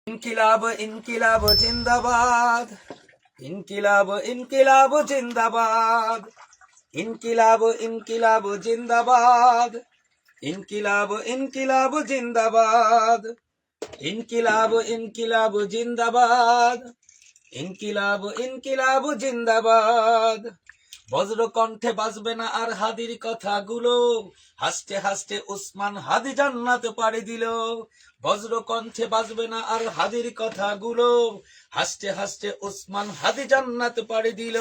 ইনকিলাব ইনকিলাব জিন্দাবাদ, ইনকিলাব ইনকিলাব জিন্দাবাদ, ইনকিলাব ইনকিলাব জিন্দাবাদ, ইনকিলাব ইনকিলাব জিন্দাবাদ, ইনকিলাব ইনকিলাব জিন্দাবাদ, ইনকিলাব ইনকিলাব জিন্দাবাদ। বজ্র কণ্ঠে বাজবে না আর হাদির কথাগুলো, হাসতে হাসতে উসমান হাদি জান্নাত পাড়ি দিল। বজ্র কণ্ঠে বাজবে না আর হাদির কথাগুলো, হাসতে হাসতে উসমান হাদি জান্নাত পাড়ি দিল।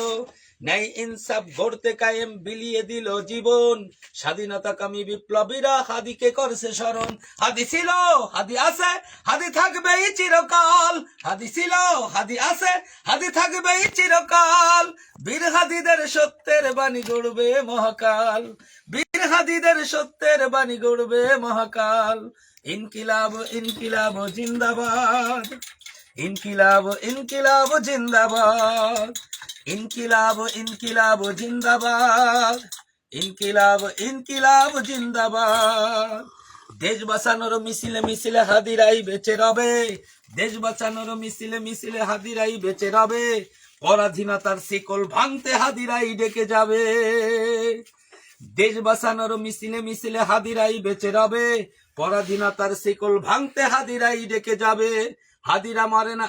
ন্যায় ইনসাফ গড়তে কায়েম বিলিয়ে দিল জীবন, স্বাধীনতাকামী বিপ্লবীরা হাদিকে করছে স্মরণ। হাদি ছিল, হাদি আছে, হাদি থাকবেই চিরকাল। হাদি ছিল, হাদি আছে, হাদি থাকবেই চিরকাল। বীর হাদিদের সত্যের বাণী গড়বে মহাকাল, বীর হাদিদের সত্যের বাণী গড়বে মহাকাল। ইনকিলাব ইনকিলাব জিন্দাবাদ, ইনকিলাব ইনকিলাব জিন্দাবাদ, ইনকিলাব ইনকিলাব জিন্দাবাদ, ইনকিলাব ইনকিলাব জিন্দাবাদ। দেশ বাঁচানোর মিছিলে মিছিলে হাদিরাই বেঁচে রবে, দেশ বাঁচানোর মিছিলে মিছিলে হাদিরাই বেঁচে রবে। পরাধীনতার শিকল ভাঙতে হাদিরাই ডেকে যাবে, দেশ বাঁচানোর মিছিলে মিছিলে হাদিরাই বেঁচে রবে। পরাধীনতার শিকল ভাঙতে হাদিরাই ডেকে যাবে। হাদিরা মারে না,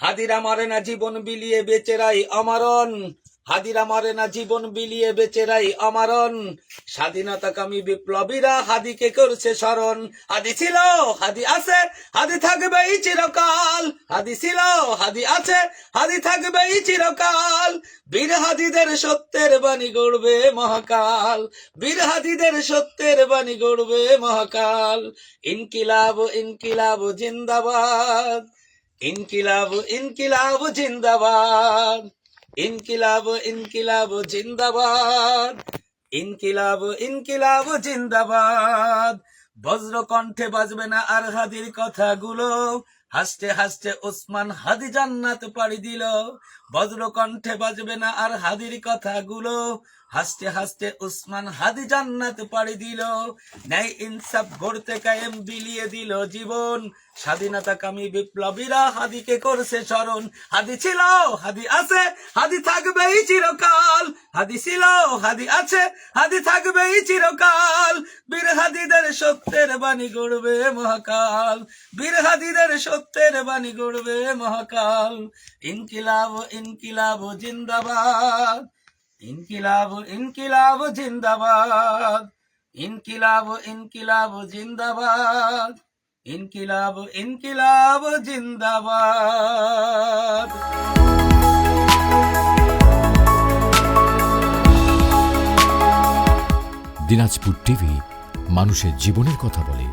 হাদিরা মারে না জীবন বিলিয়ে বেচেরাই অমরণ, হাদিরা মারে না জীবন বিলিয়ে বেচেরাই অমরণ। স্বাধীনতাকামী বিপ্লবীরা হাদিকে করছে স্মরণ। হাদি ছিল, হাদি আছে, হাদি থাকবেই চিরকাল। হাদি ছিল, হাদি আছে, হাদি থাকবেই চিরকাল। বীর হাদিদের সত্যের বাণী গড়বে মহাকাল, বীর হাদিদের সত্যের বাণী গড়বে মহাকাল। ইনকিলাব ইনকিলাব জিন্দাবাদ, ইনকিলাব ইনকিলাব জিন্দাবাদ, ইনকিলাব ইনকিলাব জিন্দাবাদ, ইনকিলাব ইনকিলাব জিন্দাবাদ। বজ্র কণ্ঠে বাজবে না আর হাদির কথাগুলো, হাসতে হাসতে উসমান হাদি জান্নাত পাড়ি দিল। বজ্র কণ্ঠে বাজবে না আর হাদির কথাগুলো, হাসতে হাসতে উসমান হাদি জান্নাত পাড়ি দিল। ন্যায় ইনসাফ গড়তে কায়েম বিলিয়ে দিল জীবন, স্বাধীনতাকামী বিপ্লবীরা হাদিকে করছে স্মরণ। হাদি ছিল, হাদি আছে, হাদি থাকবেই চিরকাল। হাদি ছিল, হাদি আছে, হাদি থাকবেই চিরকাল। বীর হাদিদের সত্যের বাণী গড়বে মহাকাল, বীর হাদিদের সত্যের বাণী গড়বে মহাকাল। ইনকিলাব ইনকিলাব জিন্দাবাদ, ইনকিলাব ইনকিলাব জিন্দাবাদ, ইনকিলাব ইনকিলাব জিন্দাবাদ, ইনকিলাব ইনকিলাব জিন্দাবাদ। দিনাজপুর টিভি, মানুষের জীবনের কথা বলে।